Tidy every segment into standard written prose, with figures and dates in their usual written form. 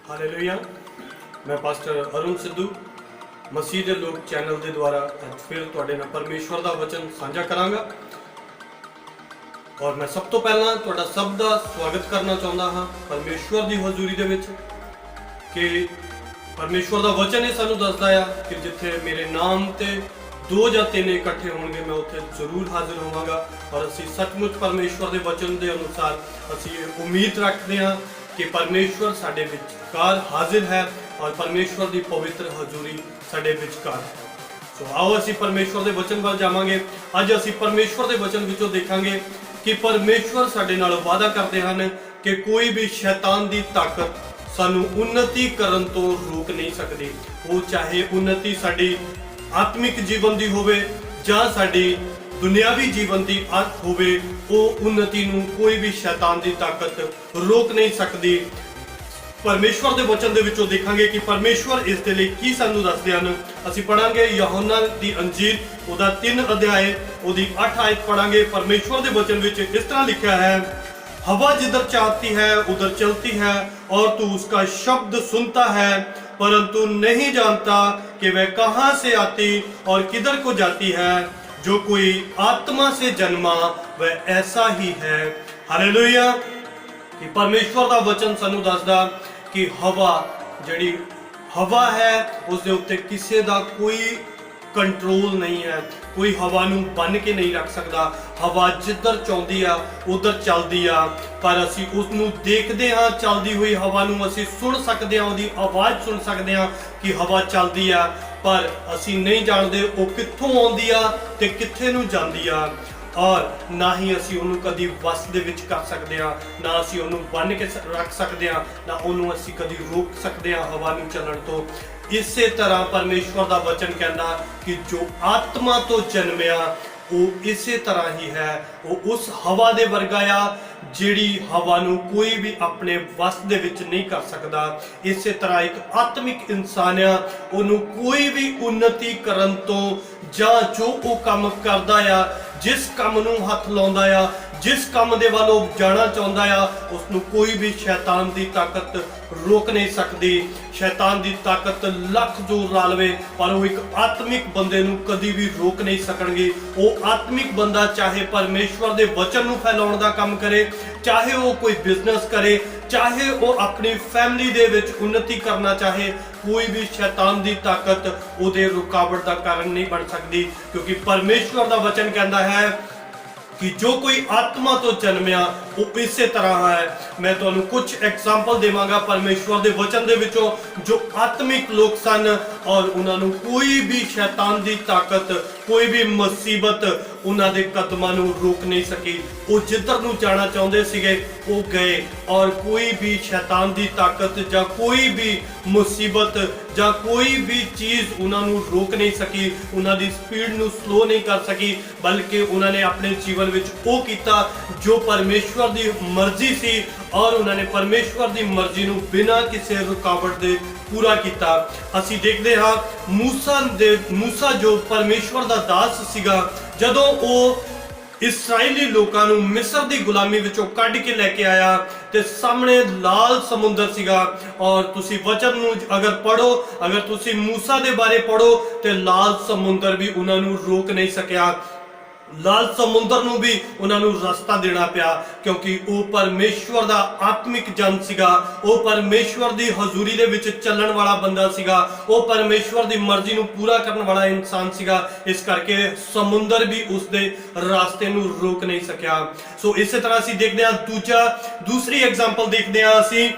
Hallelujah. मैं pastor Arun Sidhu मसीह दे लोग channel के द्वारा अज फिर तुहाडे नाल परमेश्वर का वचन साझा करांगा। और मैं सब तो पहला तुहाडा सब का स्वागत करना चाहता हाँ परमेश्वर की हजूरी दे विच कि परमेश्वर का वचन ही सानू दसदा है कि जिथे मेरे नाम ते 2 या 3 इकट्ठे होंगे मैं उत्थे जरूर हाजिर होवांगा। और असी सचमुच परमेश्वर के वचन के अनुसार असी उम्मीद रखते हैं कि परमेश्वर साडे विचकार हाजिर है और परमेश्वर की पवित्र हजूरी साडे विचकार है। सो आओ असी परमेश्वर के वचन वाल जावांगे। अज असी परमेश्वर के वचन विचों देखांगे कि परमेश्वर साडे नाल वादा करते हैं कि कोई भी शैतान की ताकत सानू उन्नति करन तो रोक नहीं सकती। वो चाहे उन्नति साडी आत्मिक जीवन की होवे जां साडी दुनियावी जीवन की होवे, वो उन्नति नू कोई भी शैतान की ताकत रोक नहीं सकती। परमेश्वर के वचन के विचों देखांगे कि परमेश्वर इस दे लई की सानू दसदे हन। असीं पढ़ांगे यूहन्ना दी अंजील उहदा 3 अध्याय उहदी 8 आयत पढ़ांगे। परमेश्वर के वचन विच इस तरह लिखा है, हवा जिधर चाहती है उधर चलती है और तू उसका शब्द सुनता है परंतु नहीं जानता कि वह कहाँ से आती और किधर को जाती है। जो कोई आत्मा से जन्मा वह ऐसा ही है। हालेलुया। कि परमेश्वर का वचन सानू दसदा कि हवा जिहड़ी हवा है उसके उत्ते किसी का कोई कंट्रोल नहीं है, कोई हवा नू बन के नहीं रख सकता। हवा जिधर चाहती आ उधर चलती आ, पर असी उसनू देखते हाँ चलती हुई हवा नू असी सुन सकते हैं, उसकी आवाज़ सुन सकते हैं कि हवा चलती आ, पर असी नहीं जानते वो कित्थों आउंदी आ ते कित्थे नू जांदी आ। और ना ही असी उन्होंने कभी वस दे विच कर सकते हैं, ना असी उन्होंने बन के रख सकते हैं, ना उन्होंने असी कभी रोक सकते हैं हवा नू चलन तो। इसे तरह परमेश्वर का वचन कहता कि जो आत्मा तो जन्मिया वो इसे तरह ही है, वो उस हवा दे वर्गा आ जिहड़ी हवा नू कोई भी अपने वस दे विच नहीं कर सकता। इसे तरह एक आत्मिक इंसान आ उन्होंने कोई भी उन्नति करन तो जां जो वो काम करदा आ, जिस काम नू हथ लाउंदा आ, जिस काम दे वालों जाना चाहता है उसनू कोई भी शैतान की ताकत रोक नहीं सकती। शैतान की ताकत लख जोर ला लवे पर वो एक आत्मिक बंदे नू कभी भी रोक नहीं सकणगे। वो आत्मिक बंदा चाहे परमेश्वर के वचन नू फैलाउण दा काम करे, चाहे वो कोई बिजनेस करे, चाहे वो अपनी फैमिली दे विच उन्नति करना चाहे, कोई भी शैतान की ताकत उहदे रुकावट का कारण नहीं बन सकती। क्योंकि परमेश्वर का वचन कहता है कि जो कोई आत्मा तो जन्मिया वो इसे तरह है। मैं तुहानू कुछ एग्जाम्पल देवांगा परमेश्वर के वचन दे विचों जो आत्मिक लोग सन और उन्होंने कोई भी शैतान की ताकत कोई भी मुसीबत उन्होंने कदमां नू रोक नहीं सकी। वो जिधर नू जाना चाहते सीगे वो गए और कोई भी शैतान की ताकत या कोई भी मुसीबत या कोई भी चीज़ उन्होंने रोक नहीं सकी, उन्होंने स्पीड नू स्लो नहीं कर सकी, बल्कि उन्होंने अपने जीवन में वो किया जो परमेश्वर की मर्जी सी और उन्होंने परमेश्वर की मर्जी नू बिना किसी रुकावट दे पूरा किया। असी देखते हाँ मूसा जो परमेश्वर का दास सीगा, जदों वो इसराइली लोगों को मिस्र की गुलामी विचों कढ़ के लैके आया ते सामने लाल समुंदर सीगा। और तुसी वचन नू अगर पढ़ो, अगर तुसी मूसा दे बारे पढ़ो ते लाल समुंदर भी उन्होंने रोक नहीं सकिया। लाल समुंदर नू भी उन्होंने रास्ता देना पिया क्योंकि वो परमेश्वर का आत्मिक जन सीगा, वो परमेश्वर की हजूरी दे विच चलण वाला बंदा सीगा, वो परमेश्वर की मर्जी नू पूरा करने वाला इंसान सीगा। इस करके समुंदर भी उसके रास्ते नू रोक नहीं सकिया। सो इस तरह असीं देखते हैं दूसरी एग्जाम्पल देखते हैं असीं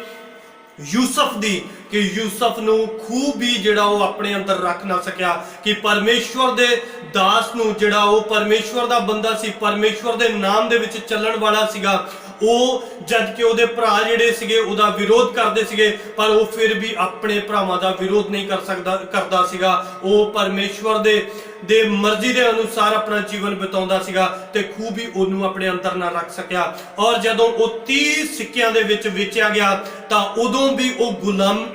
यूसुफ दी कि यूसुफ नू खूब भी जिहड़ा वो अपने अंदर रख ना सकिया कि परमेश्वर दे दास नू जिहड़ा वो परमेश्वर दा बंदा सी, परमेश्वर दे नाम दे विच चलण वाला सीगा, वो जद के उहदे भरा जिहड़े सीगे उहदा विरोध करदे सीगे पर वो फिर भी अपने भरावां दा विरोध नहीं करदा सीगा। वो परमेश्वर दे मर्जी के अनुसार अपना जीवन बिताउंदा सीगा ते खूब ही उन्होंने अपने अंदर ना रख सकिया। और जदों वो 30 सिक्कियां दे विच बेचिया गया तां उदों भी वो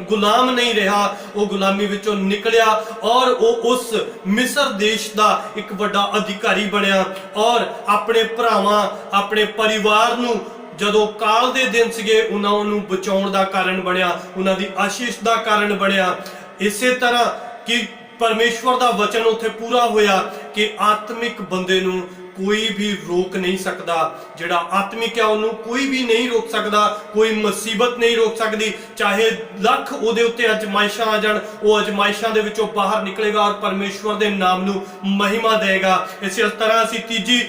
गुलाम नहीं रहा, वो गुलामी विचों निकलिया और वो उस मिस्र देश का एक बड़ा अधिकारी बनया और अपने भरावां अपने परिवार नू ਜਦੋਂ ਕਾਲ ਦੇ ਦਿਨ ਸੀਗੇ ਉਹਨਾਂ ਨੂੰ ਬਚਾਉਣ ਦਾ ਕਾਰਨ ਬਣਿਆ, ਉਹਨਾਂ ਦੀ ਆਸ਼ੀਸ਼ ਦਾ ਕਾਰਨ ਬਣਿਆ। ਇਸੇ ਤਰ੍ਹਾਂ ਕਿ ਪਰਮੇਸ਼ਵਰ ਦਾ ਵਚਨ ਉੱਥੇ ਪੂਰਾ ਹੋਇਆ ਕਿ ਆਤਮਿਕ ਬੰਦੇ ਨੂੰ ਕੋਈ ਵੀ ਰੋਕ ਨਹੀਂ ਸਕਦਾ। ਜਿਹੜਾ ਆਤਮਿਕ ਹੈ ਉਹਨੂੰ ਕੋਈ ਵੀ ਨਹੀਂ ਰੋਕ ਸਕਦਾ, ਕੋਈ ਮੁਸੀਬਤ ਨਹੀਂ ਰੋਕ ਸਕਦੀ। ਚਾਹੇ ਲੱਖ ਉਹਦੇ ਉੱਤੇ ਅਜਮਾਇਸ਼ਾਂ ਆ ਜਾਣ, ਉਹ ਅਜਮਾਇਸ਼ਾਂ ਦੇ ਵਿੱਚੋਂ ਬਾਹਰ ਨਿਕਲੇਗਾ ਔਰ ਪਰਮੇਸ਼ਵਰ ਦੇ ਨਾਮ ਨੂੰ ਮਹਿਮਾ ਦੇਗਾ। ਇਸੇ ਤਰ੍ਹਾਂ ਅਸੀਂ ਤੀਜੀ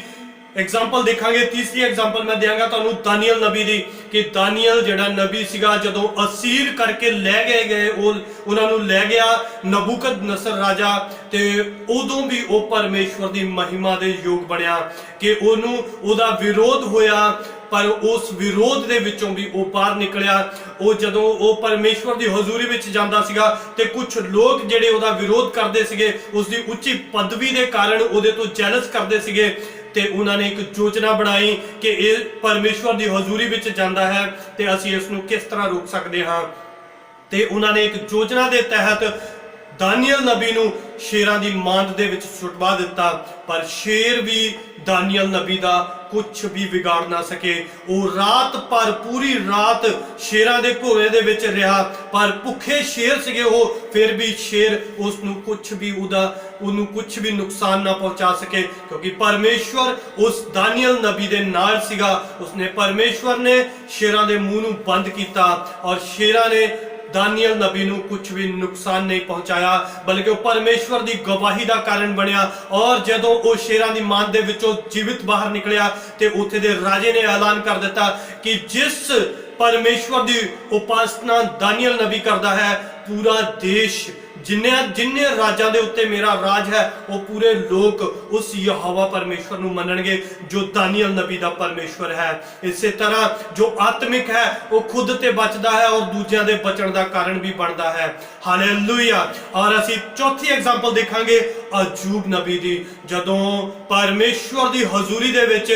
एग्जाम्पल देखांगे। तीसरी एग्जाम्पल मैं देंगा तुहानू दानियल नबी दी कि दानियल जिहड़ा नबी सीगा जदों असीर करके लै गए उन्हां नू लै गया नबूकदनसर राजा, ते उदों भी वो परमेश्वर दी महिमा दे योग बनिया कि ओनू ओदा विरोध होया, पर उस विरोध दे विचों भी वो बाहर निकलिया। वो जदों वो परमेश्वर दी हजूरी विच जांदा सीगा ते कुछ लोग जिहड़े ओदा विरोध करदे सीगे, उसदी उच्ची पदवी दे कारण ओदे तो जैलस करदे सीगे, ते उन्होंने एक योजना बनाई कि ये परमेश्वर की हजूरी विच जांदा है ते असीं इस नूं किस तरह रोक सकते हाँ। ते उन्होंने एक योजना के तहत दानियल नबी नूं शेरां दी मांद दे विच सुटवा दिता, पर शेर भी दानियल नबी दा कुछ भी बिगाड़ ना सके। वो रात पर पूरी रात शेरां दे घोरे दे विच रहा, पर भुखे शेर सीगे वो, फिर भी शेर उसनूं कुछ भी उन्होंने कुछ भी नुकसान ना पहुंचा सके, क्योंकि परमेश्वर उस दानियल नबी दे नाल सीगा। उसने परमेश्वर ने शेरां दे मुंह नूं बंद किया और शेरां ने दानियल नबी नूं कुछ भी नुकसान नहीं पहुंचाया, बल्कि परमेश्वर की गवाही का कारण बनया। और जदों वो शेरां दी मांद दे विचों जीवित बाहर निकलिया ते उत्थे दे राजे ने ऐलान कर दिता कि जिस परमेश्वर की उपासना दानियल नबी करता है, पूरा देश जिन्ने राजां दे उत्ते मेरा राज है, वो पूरे लोग उस यहोवा परमेश्वर नूं मनणगे जो दानियल नबी दा परमेश्वर है। इसी तरह जो आत्मिक है वो खुद ते बचदा है और दूजियां दे बचण दा कारण भी बनदा है। हालेलुया। और असीं चौथी एग्जाम्पल देखांगे अयूब नबी दी, जदों परमेश्वर दी हजूरी दे विच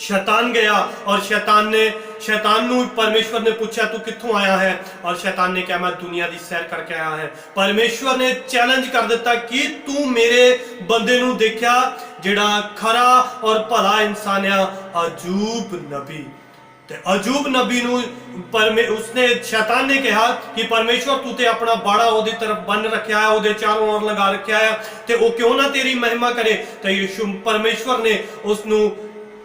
शैतान गया और शैतान नूं परमेश्वर ने पूछा तू कित्थों आया है, और शैतान ने कहा मैं दुनिया की सैर करके आया है। परमेश्वर ने चैलेंज कर दिता कि तू मेरे बंदे नूं देखिया जिहड़ा खरा और भला इंसान आ, अयूब नबी। अयूब नबी नूं उसने शैतान ने कहा कि परमेश्वर तू ते अपना बाड़ा ओदी तरफ बन रखा है, ओदे चारों ओर लगा रखा है, ते ओ क्यों ना तेरी महिमा करे। तो यीशु परमेश्वर ने उसनूं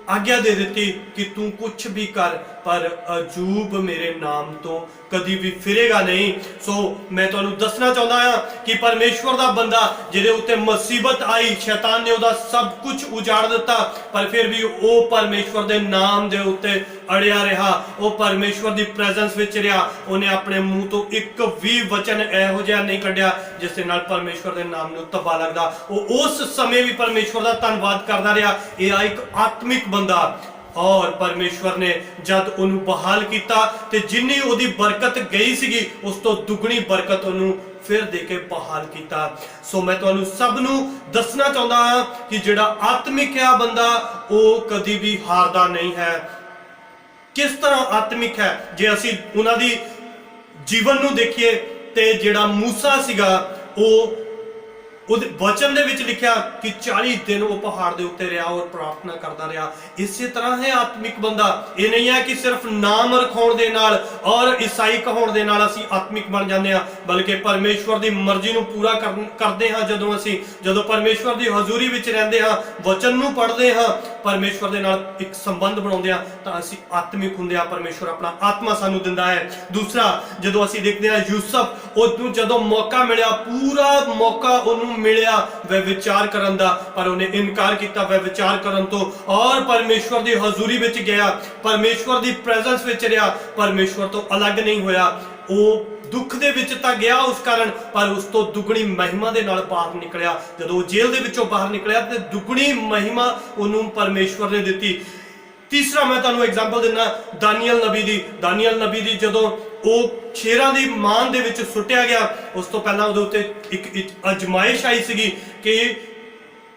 आज्ञा दे दी कि तू कुछ भी कर, पर अयूब मेरे नाम तो कभी भी फिरेगा नहीं। सो मैं तुहानू दसना चाहता हाँ कि परमेश्वर का बंदा जिहदे उत्ते मुसीबत आई, शैतान ने उहदा सब कुछ उजाड़ दिता, पर फिर भी वो परमेश्वर के नाम के उत्ते अड़िया रहा, वो परमेश्वर की प्रेजेंस विच रहा। उन्हें अपने मुंह तो एक भी वचन इहो जिहा नहीं कढ़िया जिस दे नाल परमेश्वर के नाम नूं तबा लगदा। वो उस समय भी परमेश्वर का धन्नवाद करदा रहा। यह एक आत्मिक बंदा, और परमेश्वर ने जद उन्होंने बहाल किया ते जिन्नी उहदी बरकत गई सीगी उस तो दुगनी बरकत उन्होंने फिर देके बहाल किया। सो मैं तुहानू सब नू दसना चाहता हाँ कि जिहड़ा आत्मिक है बंदा वो कभी भी हारदा नहीं है। किस तरह आत्मिक है, जे असी उन्हां दी जीवन नू देखिए ते जिहड़ा मूसा सीगा वो ਉਹਦੇ वचन ਦੇ ਵਿੱਚ लिखा कि 40 दिन वो पहाड़ के उत्ते रहा और प्रार्थना करता रहा। इसी तरह है आत्मिक बंदा। ये नहीं है कि सिर्फ नाम रखाउण दे नाल और ईसाई कहाउण दे नाल असीं आत्मिक बन जाते हैं, बल्कि परमेश्वर की मर्जी नूं पूरा करते हैं। जदों परमेश्वर की हजूरी विच रहिंदे हां, वचन नूं पढ़दे हां, परमेश्वर दे नाल एक संबंध बनाउंदे हां, तां असीं आत्मिक हुंदे हां। परमेश्वर अपना आत्मा सानूं दिंदा है। दूसरा, जदों असीं देखदे हां यूसुफ, उहनूं जदों मौका मिलिया, पूरा मौका उहनूं मिलिया वह विचार करन दा, पर उन्हें इनकार किया वह विचार करन तो, और परमेश्वर की हजूरी विच गया, परमेश्वर की प्रेजेंस विच रहा, परमेश्वर तो अलग नहीं होया। वो दुख दे विच तां गया उस कारण, पर उस तो दुगनी महिमा दे नाल बाहर निकलिया। जदों जेल दे विचों बाहर निकलिया ते दुगनी महिमा उन्होंने परमेश्वर ने दी। तीसरा मैं तुहानू एग्जाम्पल दिना दानियल नबी दी। दानियल नबी दी जदों वो शेरां दी मांद दे विच सुट्टिया गया, उस तो पहला उहदे उत्ते एक अजमाइश आई सीगी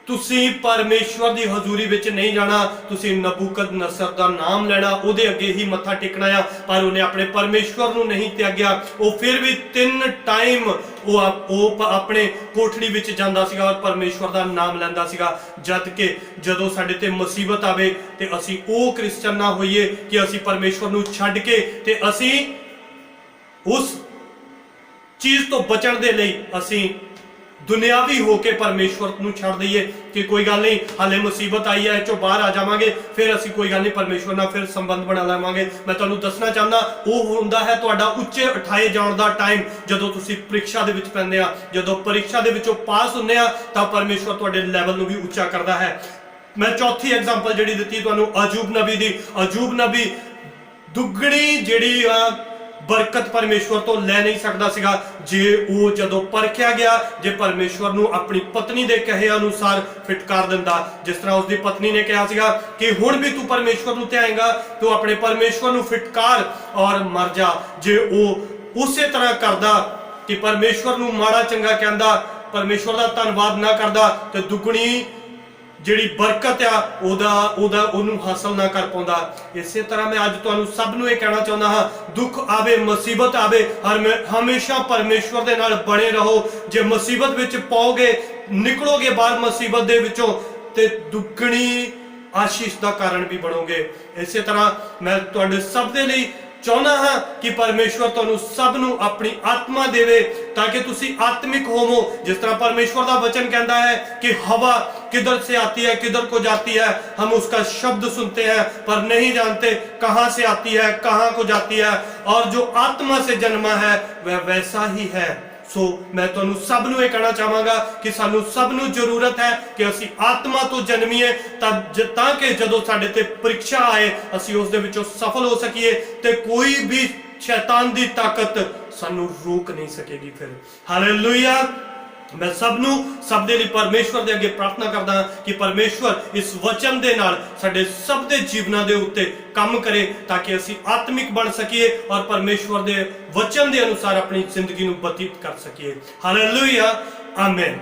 ਤੁਸੀਂ परमेश्वर ਦੀ ਹਜ਼ੂਰੀ ਵਿੱਚ ਨਹੀਂ ਜਾਣਾ, ਤੁਸੀਂ ਨਬੂਕਦਨਸਰ ਦਾ ਨਾਮ ਲੈਣਾ, ਉਹਦੇ ਅੱਗੇ ਹੀ ਮੱਥਾ ਟੇਕਣਾ ਆ। ਪਰ ਉਹਨੇ ਆਪਣੇ परमेश्वर ਨੂੰ ਨਹੀਂ ਤਿਆਗਿਆ। ਉਹ ਫਿਰ ਵੀ 3 ਟਾਈਮ ਉਹ ਆਪਣੇ ਕੋਠੜੀ ਵਿੱਚ ਜਾਂਦਾ ਸੀਗਾ ਔਰ परमेश्वर ਦਾ ਨਾਮ ਲੈਂਦਾ ਸੀਗਾ। ਜਦ ਕਿ ਜਦੋਂ ਸਾਡੇ ਤੇ ਮੁਸੀਬਤ ਆਵੇ ਤੇ ਅਸੀਂ ਉਹ ਕ੍ਰਿਸਚਨ ਨਾ ਹੋਈਏ ਕਿ ਅਸੀਂ परमेश्वर ਨੂੰ ਛੱਡ ਕੇ ਤੇ ਅਸੀਂ ਉਸ ਚੀਜ਼ ਤੋਂ ਬਚਣ ਦੇ ਲਈ ਅਸੀਂ ਦੁਨਿਆਵੀ ਹੋ ਕੇ परमेश्वर ਨੂੰ ਛੱਡ ਦਈਏ ਕਿ ਕੋਈ ਗੱਲ ਨਹੀਂ, ਹਾਲੇ ਮੁਸੀਬਤ ਆਈ ਹੈ, ਇਹ ਚੋਂ ਬਾਹਰ ਆ ਜਾਵਾਂਗੇ, ਫਿਰ ਅਸੀਂ ਕੋਈ ਗੱਲ ਨਹੀਂ परमेश्वर ਨਾਲ ਫਿਰ ਸੰਬੰਧ ਬਣਾ ਲਵਾਂਗੇ। ਮੈਂ ਤੁਹਾਨੂੰ ਦੱਸਣਾ ਚਾਹੁੰਦਾ, ਉਹ ਹੁੰਦਾ ਹੈ ਤੁਹਾਡਾ ਉੱਚੇ ਉਠਾਏ ਜਾਣ ਦਾ ਟਾਈਮ। ਜਦੋਂ ਤੁਸੀਂ ਪ੍ਰੀਖਿਆ ਦੇ ਵਿੱਚ ਪੈਂਦੇ ਆ, ਜਦੋਂ ਪ੍ਰੀਖਿਆ ਦੇ ਵਿੱਚੋਂ ਪਾਸ ਹੁੰਦੇ ਆ, ਤਾਂ परमेश्वर ਤੁਹਾਡੇ ਲੈਵਲ ਨੂੰ ਵੀ ਉੱਚਾ ਕਰਦਾ ਹੈ। ਮੈਂ ਚੌਥੀ ਐਗਜ਼ਾਮਪਲ ਜਿਹੜੀ ਦਿੱਤੀ ਤੁਹਾਨੂੰ अजूब नबी ਦੀ। अजूब नबी ਦੁੱਗਣੀ ਜਿਹੜੀ बरकत परमेश्वर तो लै नहीं सकता सीगा जे वो जदों परखिया गया, जे परमेश्वर नूं अपनी पत्नी दे कहे अनुसार फिटकार दिंदा। जिस तरह उसकी पत्नी ने कहा सीगा कि हुण भी तू परमेश्वर नूं ध्याएगा, तू अपने परमेश्वर नूं फिटकार और मर जा। जे वो उस तरह करदा कि परमेश्वर नूं माड़ा चंगा कहंदा, परमेश्वर दा धन्नवाद ना करदा, ते दुगणी ਜਿਹੜੀ ਬਰਕਤ ਆ ਉਹਨੂੰ ਹਾਸਲ ਨਾ ਕਰ ਪਾਉਂਦਾ। ਇਸੇ ਤਰ੍ਹਾਂ ਮੈਂ ਅੱਜ ਤੁਹਾਨੂੰ ਸਭ ਨੂੰ ਇਹ ਕਹਿਣਾ ਚਾਹੁੰਦਾ ਹਾਂ, ਦੁੱਖ ਆਵੇ, ਮੁਸੀਬਤ ਆਵੇ, ਹਮੇਸ਼ਾ परमेश्वर ਦੇ ਨਾਲ ਬਣੇ ਰਹੋ। ਜੇ ਮੁਸੀਬਤ ਵਿੱਚ ਪਾਓਗੇ, ਨਿਕਲੋਗੇ ਬਾਹਰ ਮੁਸੀਬਤ ਦੇ ਵਿੱਚੋਂ ਤੇ ਦੁੱਗਣੀ ਆਸ਼ੀਸ਼ ਦਾ ਕਾਰਨ ਵੀ ਬਣੋਗੇ। ਇਸੇ ਤਰ੍ਹਾਂ ਮੈਂ ਤੁਹਾਡੇ ਸਭ ਦੇ ਲਈ ਚਾਹੁੰਦਾ ਹਾਂ कि परमेश्वर ਤੁਹਾਨੂੰ ਸਭ ਨੂੰ ਆਪਣੀ आत्मा देवे ताकि ਤੁਸੀਂ आत्मिक होवो। जिस तरह परमेश्वर का वचन कहता है कि हवा किधर से आती है किधर को जाती है, हम उसका शब्द सुनते हैं पर नहीं जानते कहां से आती है कहां को जाती है, और जो आत्मा से जन्मा है वह वैसा ही है। सो मैं तुहानू सब नू ये कहना चाहांगा कि सानू सब नू जरूरत है कि असी आत्मा तो जन्मीए ताकि जदों साडे ते परीक्षा आए असी उस दे विचों सफल हो सकीए ते कोई भी शैतान दी ताकत सानू रोक नहीं सकेगी। फिर हालेलुया। मैं सब दे लिए परमेश्वर दे अगे प्रार्थना करदा कि परमेश्वर इस वचन दे नाल साडे सब दे जीवनां दे उत्ते काम करे ताकि असी आत्मिक बन सकीए और परमेश्वर दे वचन दे अनुसार अपनी जिंदगी नूं बतीत कर सकीए। हालेलुया, आमीन।